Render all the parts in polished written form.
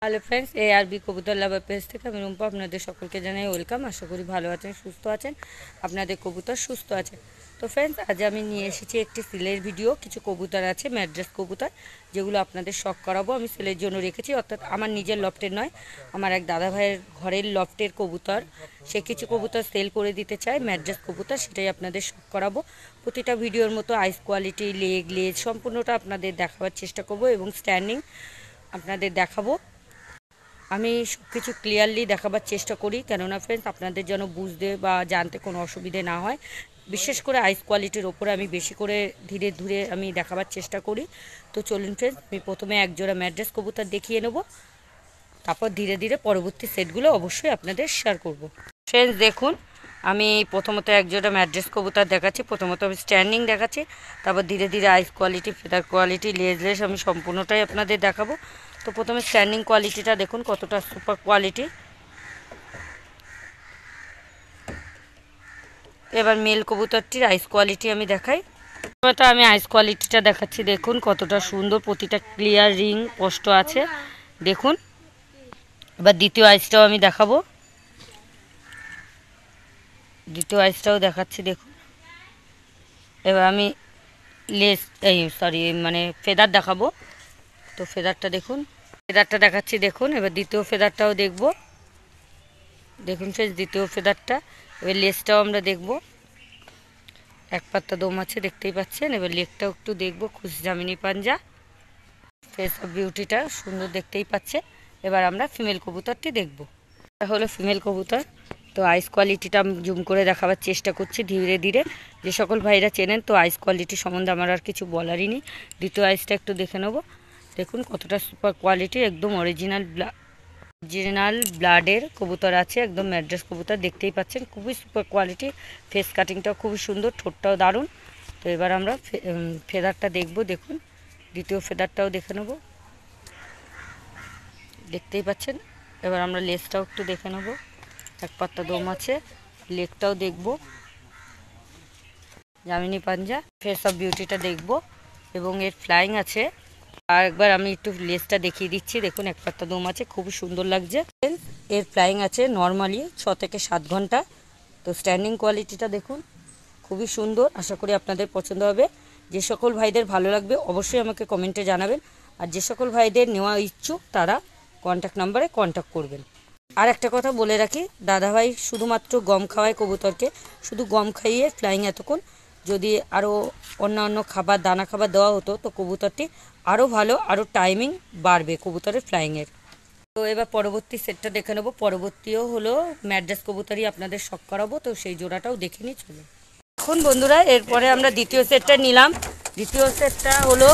Hello friends, ARB কবুতর লাভার page থেকে আমি রুম্পা আপনাদের সকলকে জানাই ওয়েলকাম। আশা করি ভালো আছেন, সুস্থ আছেন, আপনাদের কবুতর সুস্থ আছে। তো ফ্রেন্ডস, আজ আমি নিয়ে এসেছি একটি সেলের ভিডিও। কিছু কবুতর আছে ম্যাড্রাস কবুতর, যেগুলো আপনাদের শখ করাবো। আমি সেলের জন্য রেখেছি, অর্থাৎ আমার নিজের লফটের নয়, আমার এক দাদা ভাইয়ের ঘরের লফটের কবুতর। সে কিছু কবুতর সেল করে দিতে চায় ম্যাড্রাস কবুতর, সেটাই আপনাদের শখ করাবো। প্রতিটা ভিডিওর মতো আইস কোয়ালিটি, লেজ সম্পূর্ণটা আপনাদের দেখাবার চেষ্টা করব এবং স্ট্যান্ডিং আপনাদের দেখাবো। আমি সব কিছু ক্লিয়ারলি দেখাবার চেষ্টা করি, কেননা ফ্রেন্ডস আপনাদের যেন বুঝতে বা জানতে কোনো অসুবিধে না হয়। বিশেষ করে আইস কোয়ালিটির ওপরে আমি বেশি করে ধীরে ধীরে আমি দেখাবার চেষ্টা করি। তো চলুন ফ্রেন্ডস, আমি প্রথমে একজোড়া ম্যাড্রাস কবুতর দেখিয়ে নেব, তারপর ধীরে ধীরে পরবর্তী সেটগুলো অবশ্যই আপনাদের শেয়ার করব। ফ্রেন্ডস দেখুন, আমি প্রথমত একজোড়া ম্যাড্রাস কবুতর দেখাচ্ছি। প্রথমত আমি স্ট্যান্ডিং দেখাচ্ছি, তারপর ধীরে ধীরে আইস কোয়ালিটি, ফেদার কোয়ালিটি, লেজ আমি সম্পূর্ণটাই আপনাদের দেখাবো। তো প্রথমে স্ট্যান্ডিং কোয়ালিটিটা দেখুন কতটা সুপার কোয়ালিটি। এবার মেল কবুতরটির আইস কোয়ালিটি আমি দেখাই। তো আমি আইস কোয়ালিটিটা দেখাচ্ছি, দেখুন কতটা সুন্দর, প্রতিটা ক্লিয়ার রিং স্পষ্ট আছে দেখুন। এবার দ্বিতীয় আইসটাও আমি দেখাবো, দ্বিতীয় আইসটাও দেখাচ্ছি দেখুন। এবার আমি ফেদার দেখাবো। তো ফেদারটা দেখুন, ফেদারটা দেখাচ্ছি দেখুন। এবার দ্বিতীয় ফেদারটাও দেখব, দেখুন ফ্রেন্ডস দ্বিতীয় ফেদারটা। এবার লেজটাও আমরা দেখব, এক পাত্তা দম আছে দেখতেই পাচ্ছেন। এবার লেগটাও একটু দেখবো, খুশ জামিনি পাঞ্জা, ফেস অফ বিউটিটা সুন্দর দেখতেই পাচ্ছে। এবার আমরা ফিমেল কবুতরটি দেখব। এটা হলো ফিমেল কবুতর। তো আইস কোয়ালিটিটা আমি জুম করে দেখাবার চেষ্টা করছি ধীরে ধীরে। যে সকল ভাইরা চেনেন, তো আইস কোয়ালিটি সম্বন্ধে আমার আর কিছু বলারই নেই। দ্বিতীয় আইসটা একটু দেখে নেব, দেখুন কতটা সুপার কোয়ালিটি, একদম অরিজিনাল ব্লাডের কবুতর আছে, একদম ম্যাড্রাস কবুতর দেখতেই পাচ্ছেন, খুবই সুপার কোয়ালিটি। ফেস কাটিংটাও খুবই সুন্দর, ঠোঁটটাও দারুণ। তো এবার আমরা ফেদারটা দেখব, দেখুন দ্বিতীয় ফেদারটাও দেখে নেব, দেখতেই পাচ্ছেন। এবার আমরা লেজটাও একটু দেখে নেব, এক পাত্তা দম আছে। লেগটাও দেখব, জামিনি পাঞ্জা, ফেস অফ বিউটিটা দেখব এবং এর ফ্লাইং আছে। আর একবার আমি একটু লেজটা দেখিয়ে দিচ্ছি, দেখুন এক পাত্তা দম আছে, খুবই সুন্দর লাগছে। এর ফ্লাইং আছে নর্মালি 6 থেকে 7 ঘন্টা। তো স্ট্যান্ডিং কোয়ালিটিটা দেখুন, খুবই সুন্দর, আশা করি আপনাদের পছন্দ হবে। যে সকল ভাইদের ভালো লাগবে অবশ্যই আমাকে কমেন্টে জানাবেন। আর যে সকল ভাইদের নেওয়া ইচ্ছুক তারা কন্ট্যাক্ট নাম্বারে কন্ট্যাক্ট করবেন। আর একটা কথা বলে রাখি, দাদাভাই শুধুমাত্র গম খাওয়ায় কবুতরকে, শুধু গম খাইয়ে ফ্লাইং এতক্ষণ। যদি আরও অন্যান্য খাবার, দানা খাবার দেওয়া হতো তো কবুতরটি আরও ভালো, আরও টাইমিং বাড়বে কবুতরের ফ্লাইংয়ের। তো এবার পরবর্তী সেটটা দেখে নেবো। পরবর্তীও হলো ম্যাড্রাস কবুতরই আপনাদের শখ করাবো, তো সেই জোড়াটাও দেখে নিই চলুন। এখন বন্ধুরা, এরপরে আমরা দ্বিতীয় সেটটা নিলাম। দ্বিতীয় সেটটা হলো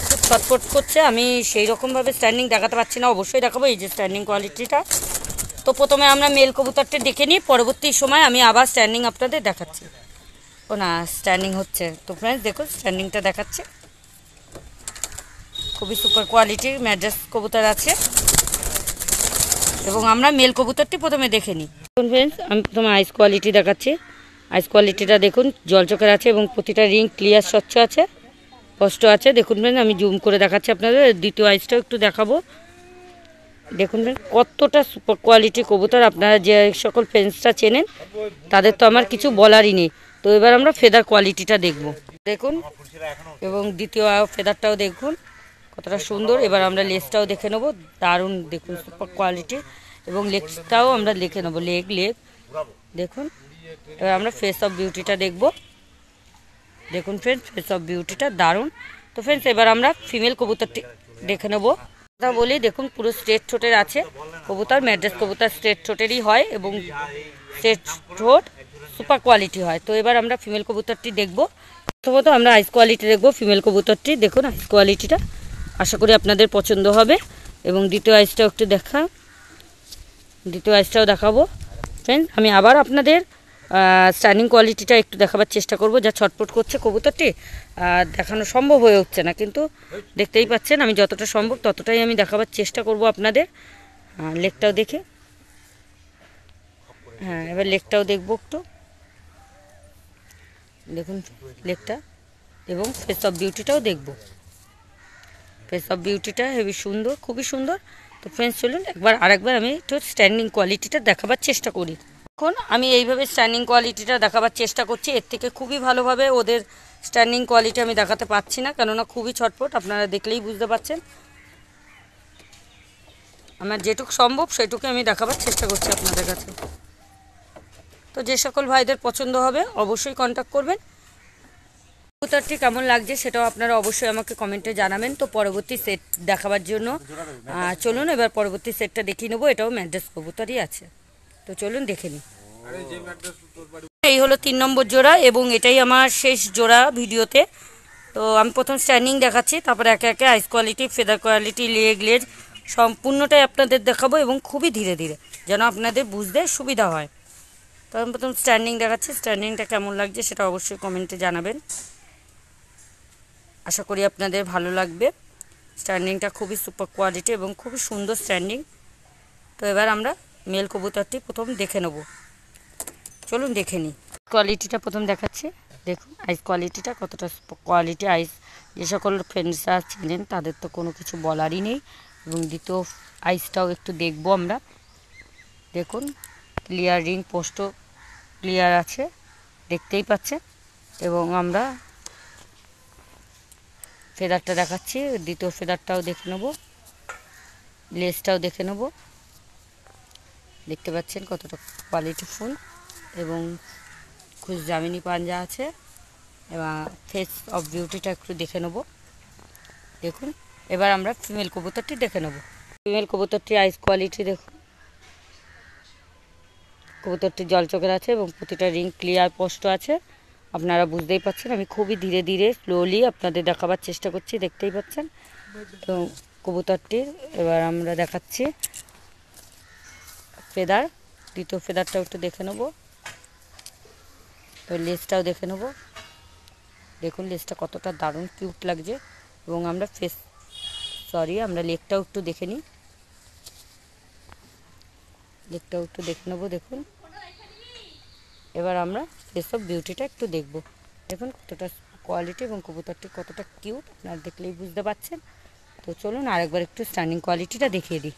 খুব ছটফট করছে, আমি সেই রকমভাবে স্ট্যান্ডিং দেখাতে পারছি না, অবশ্যই দেখাবো এই যে স্ট্যান্ডিং কোয়ালিটিটা। তো প্রথমে আমরা মেল কবুতরটা দেখে নিই, পরবর্তী সময় আমি আবার স্ট্যান্ডিং আপনাদের দেখাচ্ছি। ও না, স্ট্যান্ডিং হচ্ছে। তো ফ্রেন্ডস দেখুন স্ট্যান্ডিংটা দেখাচ্ছে, খুবই সুপার কোয়ালিটির ম্যাড্রাস কবুতর আছে। এবং আমরা মেল কবুতরটি প্রথমে দেখে নিই। দেখুন ফ্রেন্ডস, আমি প্রথমে আইস কোয়ালিটি দেখাচ্ছি। আইস কোয়ালিটিটা দেখুন জলচকের আছে এবং প্রতিটা রিং ক্লিয়ার স্বচ্ছ আছে, স্পষ্ট আছে। দেখুন ফ্রেন্ডস, আমি জুম করে দেখাচ্ছি আপনাদের। দ্বিতীয় আইসটাও একটু দেখাবো, দেখুন কতটা সুপার কোয়ালিটি কবুতর। আপনারা যে সকল ফ্রেন্ডসটা চেনেন তাদের তো আমার কিছু বলারই নেই। তো এবার আমরা ফেদার কোয়ালিটিটা দেখব, দেখুন, এবং দ্বিতীয় ফেদারটাও দেখুন কতটা সুন্দর। এবার আমরা লেজটাও দেখে নেবো, দারুণ দেখুন সুপার কোয়ালিটি। এবং লেগটাও আমরা দেখে নেবো, লেগ দেখুন। এবার আমরা ফেস অফ বিউটিটা দেখব, দেখুন ফ্রেন্ডস ফেস অফ বিউটিটা দারুণ। তো ফ্রেন্ডস এবার আমরা ফিমেল কবুতরটি দেখে নেবো। কথা বলি, দেখুন পুরো স্ট্রেট ঠোঁটের আছে কবুতর, ম্যাড্রাস কবুতর স্ট্রেট ঠোঁটেরই হয় এবং স্ট্রেট ঠোঁট সুপার কোয়ালিটি হয়। তো এবার আমরা ফিমেল কবুতরটি দেখব। প্রথমত আমরা আইস কোয়ালিটি দেখব ফিমেল কবুতরটি, দেখুন আইস কোয়ালিটিটা আশা করি আপনাদের পছন্দ হবে। এবং দ্বিতীয় আইসটাও একটু দ্বিতীয় আইসটাও দেখাবো। ফ্রেন্ড আমি আবার আপনাদের স্ট্যান্ডিং কোয়ালিটিটা একটু দেখাবার চেষ্টা করব। যা ছটফট করছে কবুতরটি দেখানো সম্ভব হয়ে উঠছে না, কিন্তু দেখতেই পাচ্ছেন আমি যতটা সম্ভব ততটাই আমি দেখাবার চেষ্টা করব আপনাদের। লেগটাও দেখে, হ্যাঁ এবার লেগটাও দেখব একটু, দেখুন লেগটা। এবং ফেস অফ বিউটিটাও দেখব। ফেস অফ বিউটিটা হেবি সুন্দর, খুবই সুন্দর। তো ফ্রেন্ডস চলুন আরেকবার আমি একটু স্ট্যান্ডিং কোয়ালিটিটা দেখাবার চেষ্টা করি। এখন আমি এইভাবে স্ট্যান্ডিং কোয়ালিটিটা দেখাবার চেষ্টা করছি, এর থেকে খুবই ভালোভাবে ওদের স্ট্যান্ডিং কোয়ালিটি আমি দেখাতে পারছি না, কেননা খুবই ছটফট, আপনারা দেখলেই বুঝতে পারছেন। আমার যেটুকু সম্ভব সেটুকু আমি দেখাবার চেষ্টা করছি আপনাদের কাছে। তো যে সকল ভাইদের পছন্দ হবে অবশ্যই কন্ট্যাক্ট করবেন। কবুতরটি কেমন লাগছে সেটাও আপনারা অবশ্যই আমাকে কমেন্টে জানাবেন। তো পরবর্তী সেট দেখাবার জন্য চলুন এবার পরবর্তী সেটটা দেখিয়ে নেবো। এটাও ম্যাড্রাস কবুতরই আছে, তো চলুন দেখে নিই। এই হলো 3 নম্বর জোড়া এবং এটাই আমার শেষ জোড়া ভিডিওতে। তো আমি প্রথম স্ট্যান্ডিং দেখাচ্ছি, তারপরে একে একে আইস কোয়ালিটি, ফেদার কোয়ালিটি, লেগ লেজ সম্পূর্ণটাই আপনাদের দেখাবো এবং খুবই ধীরে ধীরে, যেন আপনাদের বুঝতে সুবিধা হয়। তো আমি প্রথম স্ট্যান্ডিং দেখাচ্ছি, স্ট্যান্ডিংটা কেমন লাগছে সেটা অবশ্যই কমেন্টে জানাবেন। আশা করি আপনাদের ভালো লাগবে। স্ট্যান্ডিংটা খুবই সুপার কোয়ালিটি এবং খুবই সুন্দর স্ট্যান্ডিং। তো এবার আমরা মেল কবুতরটি প্রথম দেখে নেব, চলুন দেখে নিই। কোয়ালিটিটা প্রথম দেখাচ্ছি, দেখুন আইস কোয়ালিটিটা কতটা কোয়ালিটি। আইস যে সকল ফ্রেন্ডসরা ছিলেন তাদের তো কোনো কিছু বলারই নেই। এবং দ্বিতীয় আইসটাও একটু দেখবো আমরা। দেখুন ক্লিয়ার রিং পোস্টও ক্লিয়ার আছে, দেখতেই পাচ্ছেন। এবং আমরা ফেদারটা দেখাচ্ছি, দ্বিতীয় ফেদারটাও দেখে নেব, লেজটাও দেখে নেব। দেখতে পাচ্ছেন কতটা কোয়ালিটিফুল এবং খুব জামিনি পাঞ্জা আছে। এবং ফেস অফ বিউটিটা একটু দেখে নেব। দেখুন এবার আমরা ফিমেল কবুতরটি দেখে নেব। ফিমেল কবুতরটি আইস কোয়ালিটি দেখুন, কবুতরটি জল চোখের আছে এবং প্রতিটা রিং ক্লিয়ার স্পষ্ট আছে। আপনারা বুঝতেই পাচ্ছেন, আমি খুবই ধীরে ধীরে স্লোলি আপনাদের দেখাবার চেষ্টা করছি, দেখতেই পাচ্ছেন। তো কবুতরটির এবার আমরা দেখাচ্ছি ফেদার, দ্বিতীয় ফেদারটাও একটু দেখে নেব। তো লেজটাও দেখে নেব, দেখুন লেজটা কতটা দারুণ কিউট লাগছে। এবং আমরা আমরা লেগটাও একটু দেখে নিই, লেগটাও একটু দেখে নেবো। দেখুন এবার আমরা ফেস অফ বিউটিটা একটু দেখব। দেখুন কতটা কোয়ালিটি এবং কবুতরটি কতটা কিউট, আপনারা দেখলেই বুঝতে পারছেন। তো চলুন আরেকবার একটু স্ট্যান্ডিং কোয়ালিটিটা দেখিয়ে দিই।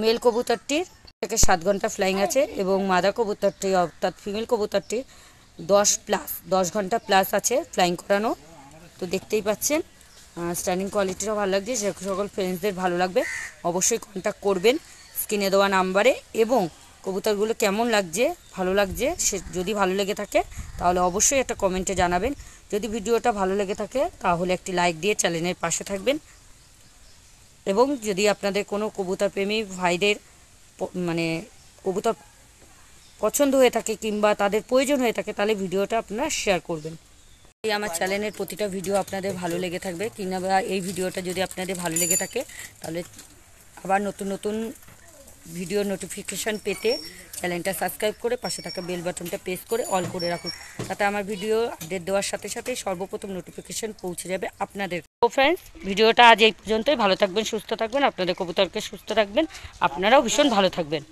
মেল কবুতরটির থেকে 7 ঘন্টা ফ্লাইং আছে এবং মাদা কবুতরটি অর্থাৎ ফিমেল কবুতরটি 10 ঘন্টা প্লাস আছে ফ্লাইং করানো। তো দেখতেই পাচ্ছেন স্ট্যান্ডিং কোয়ালিটিটাও ভালো লাগছে। যে সকল ফ্রেন্ডসদের ভালো লাগবে অবশ্যই কন্ট্যাক্ট করবেন স্ক্রিনে দেওয়া নাম্বারে। এবং কবুতরগুলো কেমন লাগছে, ভালো লাগছে, যদি ভালো লেগে থাকে তাহলে অবশ্যই একটা কমেন্টে জানাবেন। যদি ভিডিওটা ভালো লেগে থাকে তাহলে একটি লাইক দিয়ে চ্যানেলের পাশে থাকবেন। এবং যদি আপনাদের কোনো কবুতর প্রেমী ভাইদের মানে কবুতর পছন্দ হয়ে থাকে কিংবা তাদের প্রয়োজন হয়ে থাকে তাহলে ভিডিওটা আপনারা শেয়ার করবেন। আমার চ্যানেলের প্রতিটা ভিডিও আপনাদের ভালো লেগে থাকবে, কিংবা এই ভিডিওটা যদি আপনাদের ভালো লেগে থাকে তাহলে আবার নতুন নতুন ভিডিও নোটিফিকেশান পেতে চ্যানেলটা সাবস্ক্রাইব করে পাশে থাকা বেল বাটনটা প্রেস করে অল করে রাখুন, তাতে আমার ভিডিও আপডেট দেওয়ার সাথে সাথে সর্বপ্রথম নোটিফিকেশান পৌঁছে যাবে আপনাদের। তো ফ্রেন্ডস ভিডিওটা আজ এই পর্যন্তই। ভালো থাকবেন, সুস্থ থাকবেন, আপনাদের কবুতরকে সুস্থ রাখবেন, আপনারাও ভীষণ ভালো থাকবেন।